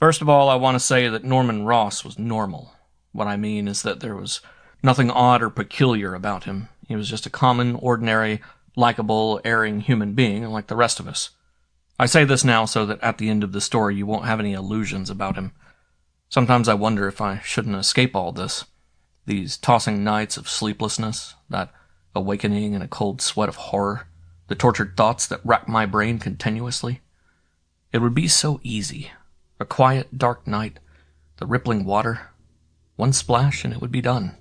First of all, I want to say that Norman Ross was normal. What I mean is that there was nothing odd or peculiar about him. He was just a common, ordinary, likable, erring human being like the rest of us. I say this now so that at the end of the story you won't have any illusions about him. Sometimes I wonder if I shouldn't escape all this. These tossing nights of sleeplessness, that awakening in a cold sweat of horror, the tortured thoughts that rack my brain continuously. It would be so easy. A quiet, dark night, the rippling water, one splash and it would be done.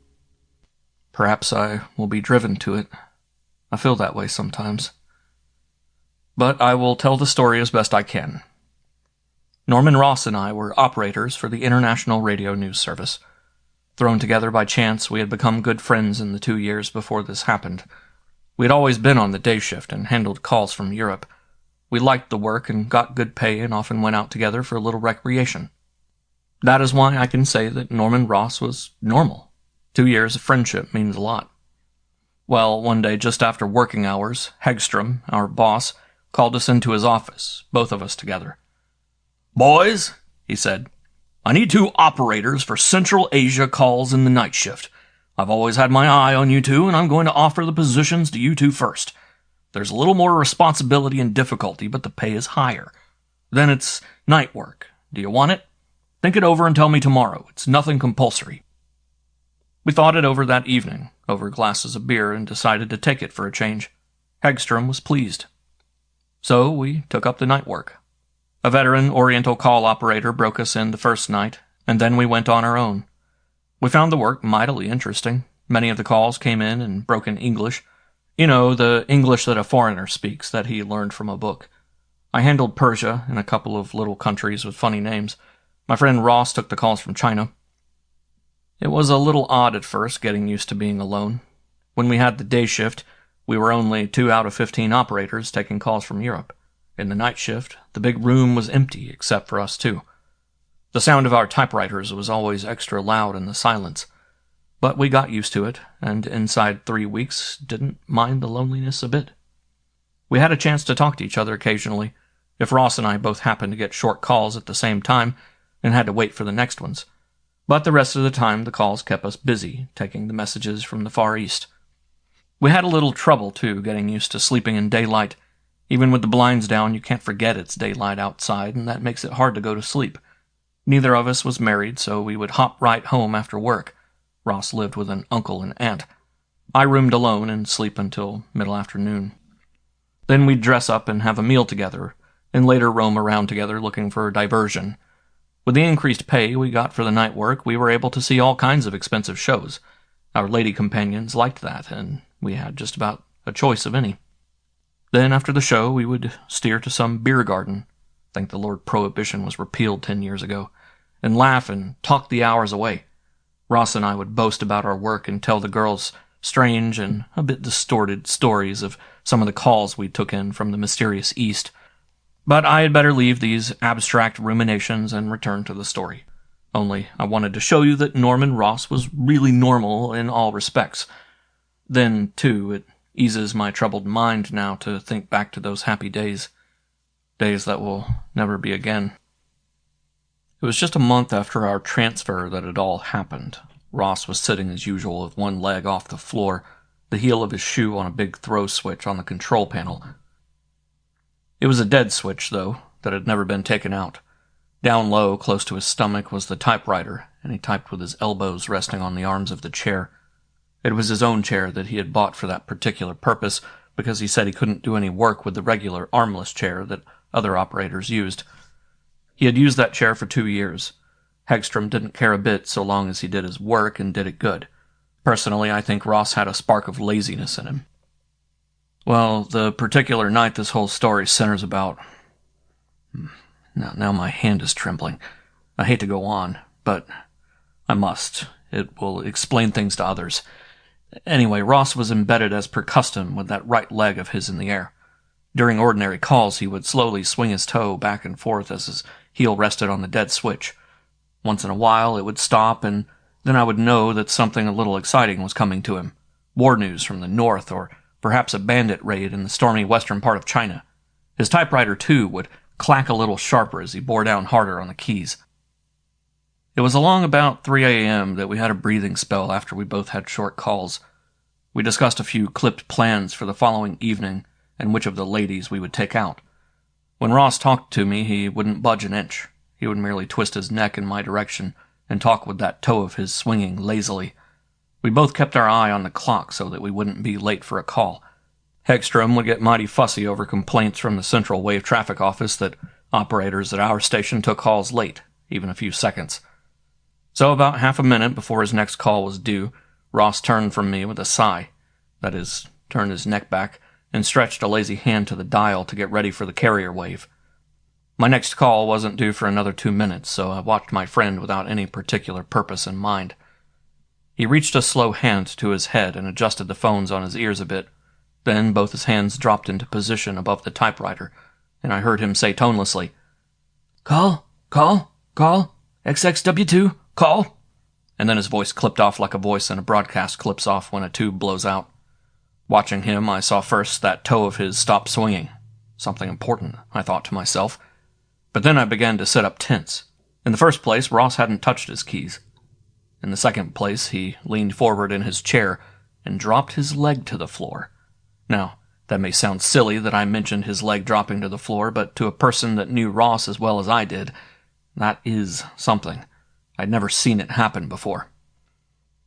Perhaps I will be driven to it. I feel that way sometimes. But I will tell the story as best I can. Norman Ross and I were operators for the International Radio News Service. Thrown together by chance, we had become good friends in the 2 years before this happened. We had always been on the day shift and handled calls from Europe. We liked the work and got good pay and often went out together for a little recreation. That is why I can say that Norman Ross was normal. 2 years of friendship means a lot. Well, one day just after working hours, Hegstrom, our boss, called us into his office, both of us together. "Boys," he said, "I need 2 operators for Central Asia calls in the night shift. I've always had my eye on you two, and I'm going to offer the positions to you two first. There's a little more responsibility and difficulty, but the pay is higher. Then it's night work. Do you want it? Think it over and tell me tomorrow. It's nothing compulsory." We thought it over that evening, over glasses of beer, and decided to take it for a change. Hegstrom was pleased. So we took up the night work. A veteran Oriental call operator broke us in the first night, and then we went on our own. We found the work mightily interesting. Many of the calls came in broken English. You know, the English that a foreigner speaks, that he learned from a book. I handled Persia and a couple of little countries with funny names. My friend Ross took the calls from China. It was a little odd at first, getting used to being alone. When we had the day shift, we were only 2 out of 15 operators taking calls from Europe. In the night shift, the big room was empty except for us two. The sound of our typewriters was always extra loud in the silence. But we got used to it, and inside 3 weeks didn't mind the loneliness a bit. We had a chance to talk to each other occasionally, if Ross and I both happened to get short calls at the same time and had to wait for the next ones. But the rest of the time the calls kept us busy, taking the messages from the Far East. We had a little trouble, too, getting used to sleeping in daylight. Even with the blinds down, you can't forget it's daylight outside, and that makes it hard to go to sleep. Neither of us was married, so we would hop right home after work. Ross lived with an uncle and aunt. I roomed alone and sleep until middle afternoon. Then we'd dress up and have a meal together, and later roam around together looking for diversion. With the increased pay we got for the night work, we were able to see all kinds of expensive shows. Our lady companions liked that, and we had just about a choice of any. Then after the show, we would steer to some beer garden. Thank the Lord Prohibition was repealed 10 years ago, and laugh and talk the hours away. Ross and I would boast about our work and tell the girls strange and a bit distorted stories of some of the calls we took in from the mysterious East. But I had better leave these abstract ruminations and return to the story. Only I wanted to show you that Norman Ross was really normal in all respects. Then, too, it eases my troubled mind now to think back to those happy days. Days that will never be again. It was just a month after our transfer that it all happened. Ross was sitting as usual with one leg off the floor, the heel of his shoe on a big throw switch on the control panel. It was a dead switch, though, that had never been taken out. Down low, close to his stomach, was the typewriter, and he typed with his elbows resting on the arms of the chair. It was his own chair that he had bought for that particular purpose, because he said he couldn't do any work with the regular armless chair that other operators used. He had used that chair for 2 years. Hegstrom didn't care a bit so long as he did his work and did it good. Personally, I think Ross had a spark of laziness in him. Well, the particular night this whole story centers about... Now my hand is trembling. I hate to go on, but I must. It will explain things to others. Anyway, Ross was embedded as per custom with that right leg of his in the air. During ordinary calls, he would slowly swing his toe back and forth as his heel rested on the dead switch. Once in a while, it would stop, and then I would know that something a little exciting was coming to him. War news from the north, or perhaps a bandit raid in the stormy western part of China. His typewriter, too, would clack a little sharper as he bore down harder on the keys. It was along about 3 a.m. that we had a breathing spell after we both had short calls. We discussed a few clipped plans for the following evening and which of the ladies we would take out. When Ross talked to me, he wouldn't budge an inch. He would merely twist his neck in my direction and talk with that toe of his swinging lazily. We both kept our eye on the clock so that we wouldn't be late for a call. Hegstrom would get mighty fussy over complaints from the Central Wave Traffic Office that operators at our station took calls late, even a few seconds. So about half a minute before his next call was due, Ross turned from me with a sigh. That is, turned his neck back and stretched a lazy hand to the dial to get ready for the carrier wave. My next call wasn't due for another 2 minutes, so I watched my friend without any particular purpose in mind. He reached a slow hand to his head and adjusted the phones on his ears a bit. Then both his hands dropped into position above the typewriter, and I heard him say tonelessly, "Call, call, call, XXW2, call." And then his voice clipped off like a voice in a broadcast clips off when a tube blows out. Watching him, I saw first that toe of his stop swinging. Something important, I thought to myself. But then I began to sit up tense. In the first place, Ross hadn't touched his keys. In the second place, he leaned forward in his chair and dropped his leg to the floor. Now, that may sound silly that I mentioned his leg dropping to the floor, but to a person that knew Ross as well as I did, that is something. I'd never seen it happen before.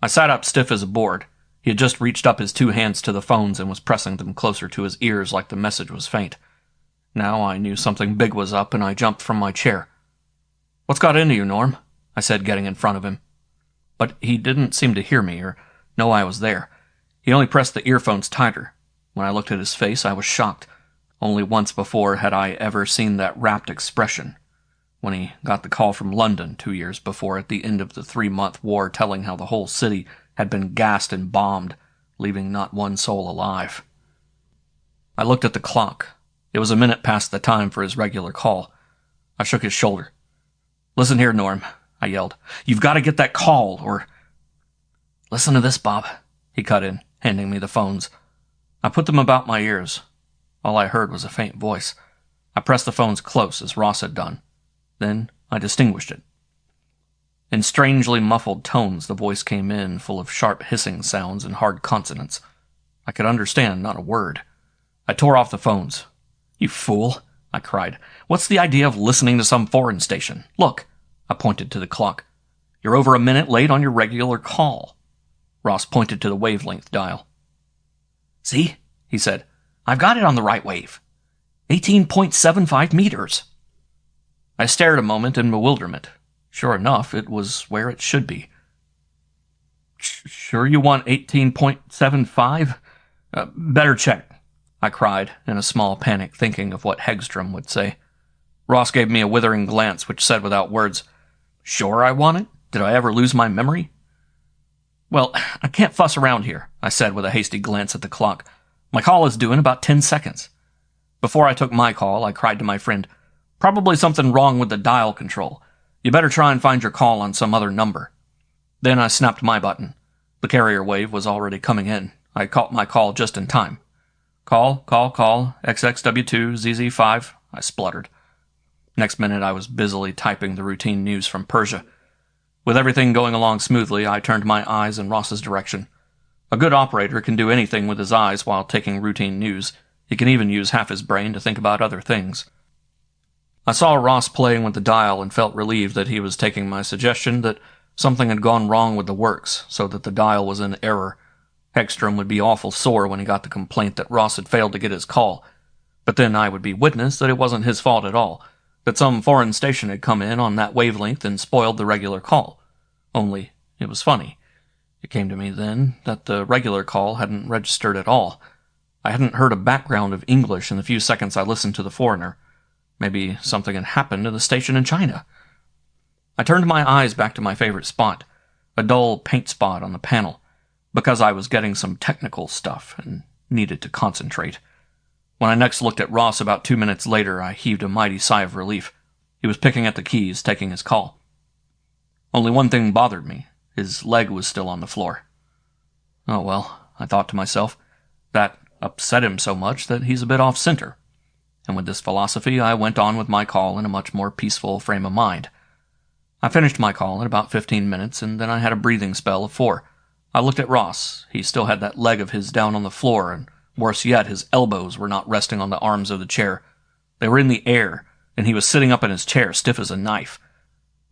I sat up stiff as a board. He had just reached up his 2 hands to the phones and was pressing them closer to his ears like the message was faint. Now I knew something big was up, and I jumped from my chair. "What's got into you, Norm?" I said, getting in front of him. But he didn't seem to hear me or know I was there. He only pressed the earphones tighter. When I looked at his face, I was shocked. Only once before had I ever seen that rapt expression. When he got the call from London 2 years before at the end of the 3-month war telling how the whole city had been gassed and bombed, leaving not one soul alive. I looked at the clock. It was a minute past the time for his regular call. I shook his shoulder. "Listen here, Norm," I yelled. "You've got to get that call, or—" "Listen to this, Bob," he cut in, handing me the phones. I put them about my ears. All I heard was a faint voice. I pressed the phones close, as Ross had done. Then I distinguished it. In strangely muffled tones, the voice came in, full of sharp hissing sounds and hard consonants. I could understand not a word. I tore off the phones. "You fool," I cried. "What's the idea of listening to some foreign station? Look," I pointed to the clock. "You're over a minute late on your regular call." Ross pointed to the wavelength dial. "See," he said. "I've got it on the right wave. 18.75 meters. I stared a moment in bewilderment. Sure enough, it was where it should be. "Sure you want 18.75? Better check," I cried, in a small panic, thinking of what Hegstrom would say. Ross gave me a withering glance which said without words, "Sure I want it? Did I ever lose my memory?" "Well, I can't fuss around here," I said with a hasty glance at the clock. "My call is due in about 10 seconds. Before I took my call, I cried to my friend, "Probably something wrong with the dial control. You better try and find your call on some other number." Then I snapped my button. The carrier wave was already coming in. I caught my call just in time. Call, XXW2, ZZ5, I spluttered. Next minute I was busily typing the routine news from Persia. With everything going along smoothly, I turned my eyes in Ross's direction. A good operator can do anything with his eyes while taking routine news. He can even use half his brain to think about other things. I saw Ross playing with the dial and felt relieved that he was taking my suggestion that something had gone wrong with the works, so that the dial was in error. Hegstrom would be awful sore when he got the complaint that Ross had failed to get his call. But then I would be witness that it wasn't his fault at all, that some foreign station had come in on that wavelength and spoiled the regular call. Only, it was funny. It came to me then that the regular call hadn't registered at all. I hadn't heard a background of English in the few seconds I listened to the foreigner. Maybe something had happened to the station in China. I turned my eyes back to my favorite spot, a dull paint spot on the panel, because I was getting some technical stuff and needed to concentrate. When I next looked at Ross about 2 minutes later, I heaved a mighty sigh of relief. He was picking at the keys, taking his call. Only one thing bothered me. His leg was still on the floor. Oh well, I thought to myself, that upset him so much that he's a bit off-center. And with this philosophy, I went on with my call in a much more peaceful frame of mind. I finished my call in about 15 minutes, and then I had a breathing spell of 4. I looked at Ross. He still had that leg of his down on the floor, and worse yet, his elbows were not resting on the arms of the chair. They were in the air, and he was sitting up in his chair, stiff as a knife.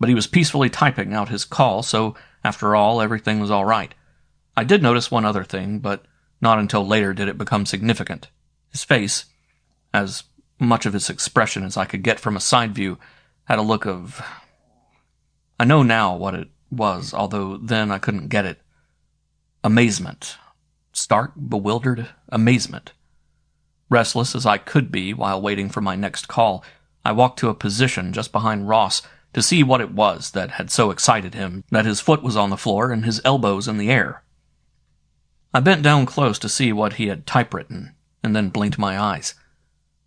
But he was peacefully typing out his call, so after all, everything was all right. I did notice one other thing, but not until later did it become significant. His face, as much of his expression as I could get from a side view, had a look of... I know now what it was, although then I couldn't get it. Amazement. Stark, bewildered amazement. Restless as I could be while waiting for my next call, I walked to a position just behind Ross to see what it was that had so excited him that his foot was on the floor and his elbows in the air. I bent down close to see what he had typewritten, and then blinked my eyes.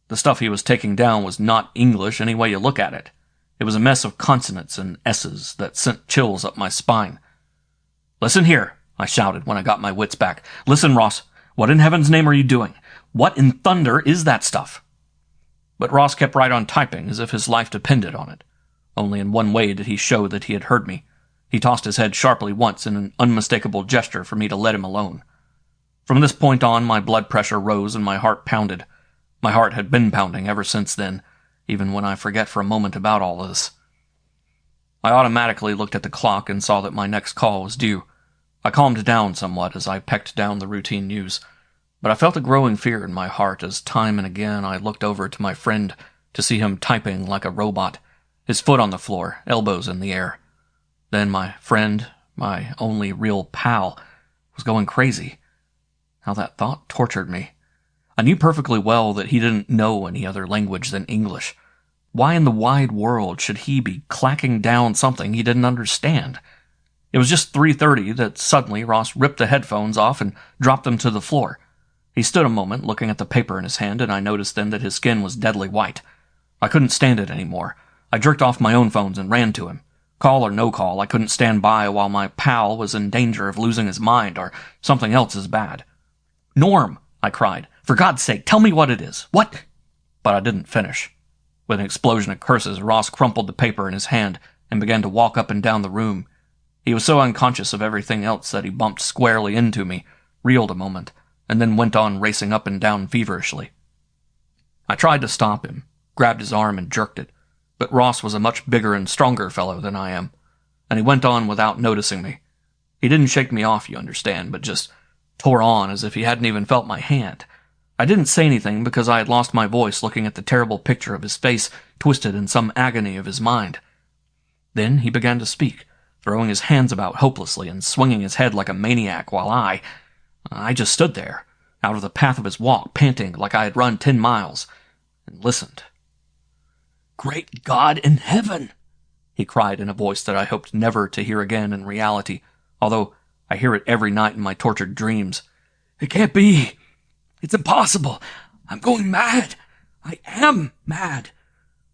The stuff he was taking down was not English any way you look at it. It was a mess of consonants and S's that sent chills up my spine. "Listen here," I shouted when I got my wits back. "Listen, Ross, what in heaven's name are you doing? What in thunder is that stuff?" But Ross kept right on typing as if his life depended on it. Only in one way did he show that he had heard me. He tossed his head sharply once in an unmistakable gesture for me to let him alone. From this point on, my blood pressure rose and my heart pounded. My heart had been pounding ever since then, even when I forget for a moment about all this. I automatically looked at the clock and saw that my next call was due. I calmed down somewhat as I pecked down the routine news, but I felt a growing fear in my heart as time and again I looked over to my friend to see him typing like a robot, his foot on the floor, elbows in the air. Then my friend, my only real pal, was going crazy. How that thought tortured me. I knew perfectly well that he didn't know any other language than English. Why in the wide world should he be clacking down something he didn't understand? It was just 3:30 that suddenly Ross ripped the headphones off and dropped them to the floor. He stood a moment looking at the paper in his hand, and I noticed then that his skin was deadly white. I couldn't stand it anymore. I jerked off my own phones and ran to him. Call or no call, I couldn't stand by while my pal was in danger of losing his mind or something else as bad. "Norm!" I cried. "For God's sake, tell me what it is. What—" But I didn't finish. With an explosion of curses, Ross crumpled the paper in his hand and began to walk up and down the room. He was so unconscious of everything else that he bumped squarely into me, reeled a moment, and then went on racing up and down feverishly. I tried to stop him, grabbed his arm and jerked it, but Ross was a much bigger and stronger fellow than I am, and he went on without noticing me. He didn't shake me off, you understand, but just tore on as if he hadn't even felt my hand. I didn't say anything because I had lost my voice looking at the terrible picture of his face twisted in some agony of his mind. Then he began to speak, throwing his hands about hopelessly and swinging his head like a maniac while I just stood there, out of the path of his walk, panting like I had run 10 miles, and listened. "Great God in heaven!" he cried in a voice that I hoped never to hear again in reality, although I hear it every night in my tortured dreams. "It can't be! It's impossible! I'm going mad! I am mad!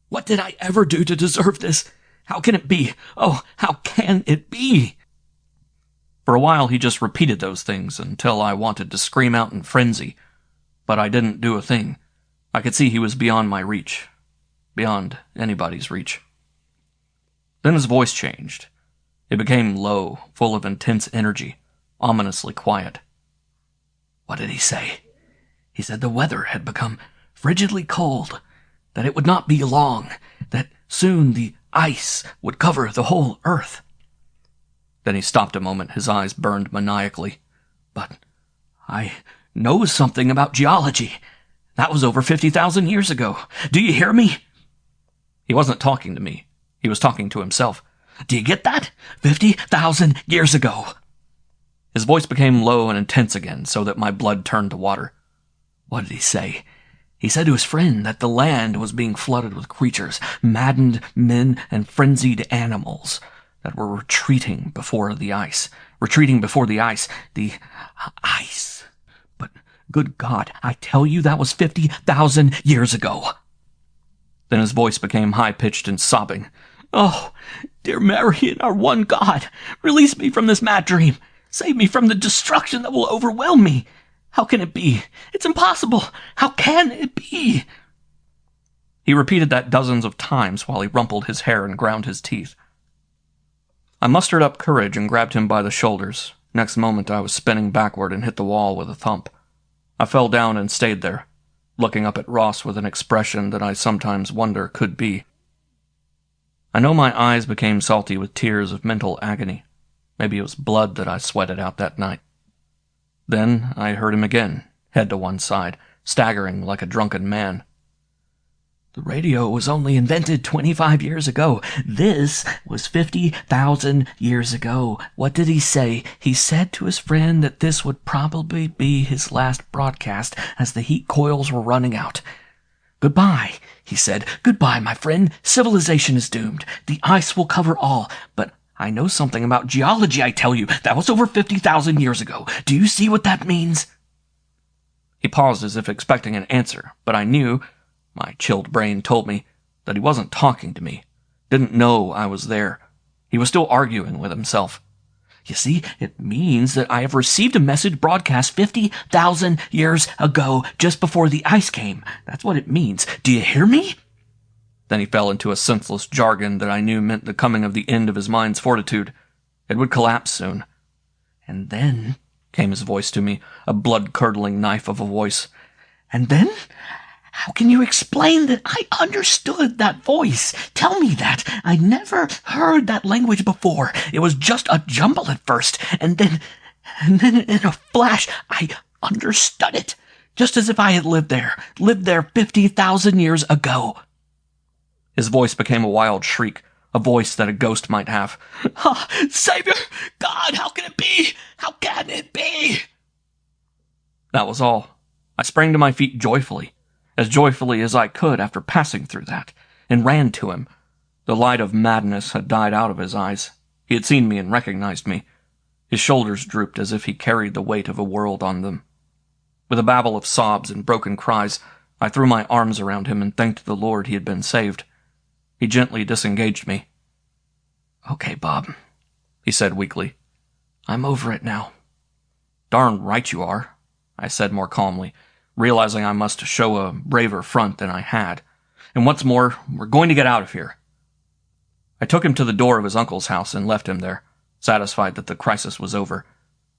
What did I ever do to deserve this? How can it be? Oh, how can it be?" For a while he just repeated those things until I wanted to scream out in frenzy, but I didn't do a thing. I could see he was beyond my reach, beyond anybody's reach. Then his voice changed. It became low, full of intense energy, ominously quiet. "What did he say? He said the weather had become frigidly cold, that it would not be long, that soon the ice would cover the whole earth." Then he stopped a moment, his eyes burned maniacally. "But I know something about geology. That was over 50,000 years ago. Do you hear me?" He wasn't talking to me. He was talking to himself. "Do you get that? 50,000 years ago." His voice became low and intense again, so that my blood turned to water. "What did he say? He said to his friend that the land was being flooded with creatures, maddened men and frenzied animals, that were retreating before the ice. The ice. But, good God, I tell you that was 50,000 years ago." Then his voice became high-pitched and sobbing. "Oh, dear Mary and our one God, release me from this mad dream. Save me from the destruction that will overwhelm me. How can it be? It's impossible. How can it be?" He repeated that dozens of times while he rumpled his hair and ground his teeth. I mustered up courage and grabbed him by the shoulders. Next moment I was spinning backward and hit the wall with a thump. I fell down and stayed there, looking up at Ross with an expression that I sometimes wonder could be. I know my eyes became salty with tears of mental agony. Maybe it was blood that I sweated out that night. Then I heard him again, head to one side, staggering like a drunken man. The radio was only invented 25 years ago. This was 50,000 years ago. What did he say? He said to his friend that this would probably be his last broadcast as the heat coils were running out. Goodbye, he said. Goodbye, my friend. Civilization is doomed. The ice will cover all. But I know something about geology, I tell you. That was over 50,000 years ago. Do you see what that means? He paused as if expecting an answer, but I knew, my chilled brain told me, that he wasn't talking to me, didn't know I was there. He was still arguing with himself. You see, it means that I have received a message broadcast 50,000 years ago, just before the ice came. That's what it means. Do you hear me? Then he fell into a senseless jargon that I knew meant the coming of the end of his mind's fortitude. It would collapse soon. And then, came his voice to me, a blood-curdling knife of a voice. And then? How can you explain that I understood that voice? Tell me that. I never heard that language before. It was just a jumble at first, and then in a flash, I understood it, just as if I had lived there 50,000 years ago. His voice became a wild shriek, a voice that a ghost might have. Ah, Savior! God, how can it be? How can it be? That was all. I sprang to my feet joyfully as I could after passing through that, and ran to him. The light of madness had died out of his eyes. He had seen me and recognized me. His shoulders drooped as if he carried the weight of a world on them. With a babble of sobs and broken cries, I threw my arms around him and thanked the Lord he had been saved. He gently disengaged me. Okay, Bob, he said weakly. I'm over it now. Darn right you are, I said more calmly, realizing I must show a braver front than I had. And what's more, we're going to get out of here. I took him to the door of his uncle's house and left him there, satisfied that the crisis was over.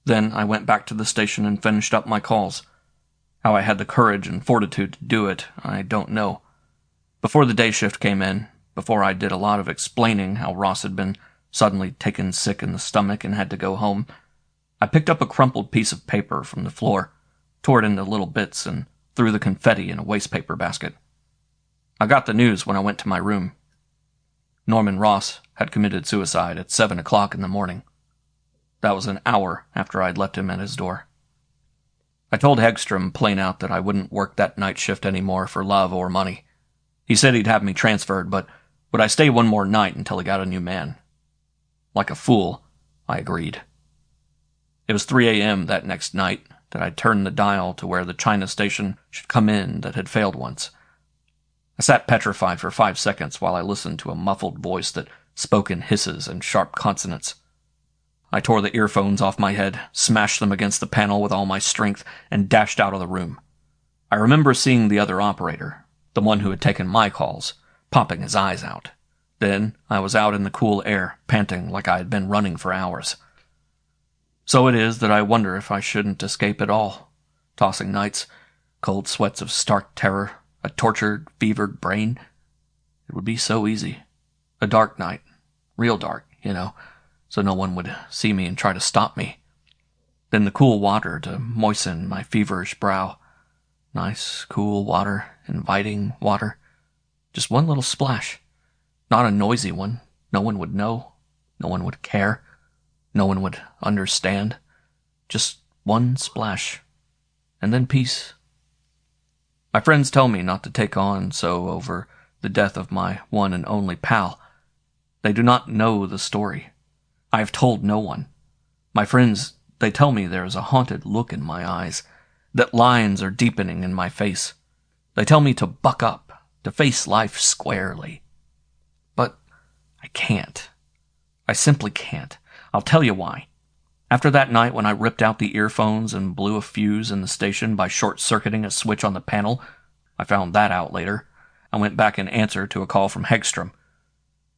Then I went back to the station and finished up my calls. How I had the courage and fortitude to do it, I don't know. Before the day shift came in, before I did a lot of explaining how Ross had been suddenly taken sick in the stomach and had to go home, I picked up a crumpled piece of paper from the floor, tore it into little bits, and threw the confetti in a wastepaper basket. I got the news when I went to my room. Norman Ross had committed suicide at 7 o'clock in the morning. That was an hour after I'd left him at his door. I told Hegstrom plain out that I wouldn't work that night shift anymore for love or money. He said he'd have me transferred, but would I stay one more night until he got a new man? Like a fool, I agreed. It was 3 a.m. that next night that I turned the dial to where the China station should come in that had failed once. I sat petrified for 5 seconds while I listened to a muffled voice that spoke in hisses and sharp consonants. I tore the earphones off my head, smashed them against the panel with all my strength, and dashed out of the room. I remember seeing the other operator, the one who had taken my calls, popping his eyes out. Then I was out in the cool air, panting like I had been running for hours. So it is that I wonder if I shouldn't escape at all. Tossing nights, cold sweats of stark terror, a tortured, fevered brain. It would be so easy. A dark night. Real dark, so no one would see me and try to stop me. Then the cool water to moisten my feverish brow. Nice, cool water, inviting water. Just one little splash. Not a noisy one. No one would know. No one would care. No one would understand. Just one splash. And then peace. My friends tell me not to take on so over the death of my one and only pal. They do not know the story. I have told no one. My friends, they tell me there is a haunted look in my eyes, that lines are deepening in my face. They tell me to buck up, to face life squarely. But I can't. I simply can't. I'll tell you why. After that night when I ripped out the earphones and blew a fuse in the station by short-circuiting a switch on the panel, I found that out later. I went back in answer to a call from Hegstrom.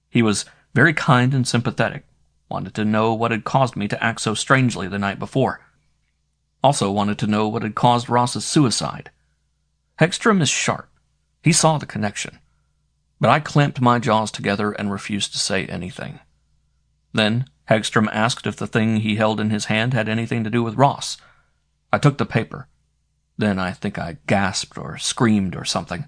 He was very kind and sympathetic, wanted to know what had caused me to act so strangely the night before. Also wanted to know what had caused Ross's suicide. Hegstrom is sharp. He saw the connection. But I clamped my jaws together and refused to say anything. Then Hegstrom asked if the thing he held in his hand had anything to do with Ross. I took the paper. Then I think I gasped or screamed or something.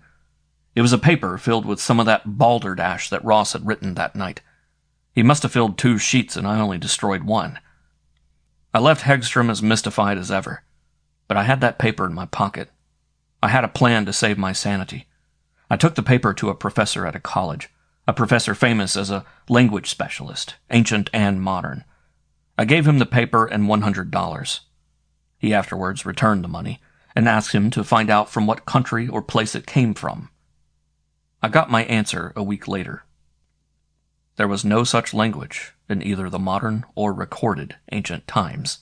It was a paper filled with some of that balderdash that Ross had written that night. He must have filled 2 sheets and I only destroyed 1. I left Hegstrom as mystified as ever, but I had that paper in my pocket. I had a plan to save my sanity. I took the paper to a professor at a college, a professor famous as a language specialist, ancient and modern. I gave him the paper and $100. He afterwards returned the money and asked him to find out from what country or place it came from. I got my answer a week later. There was no such language in either the modern or recorded ancient times.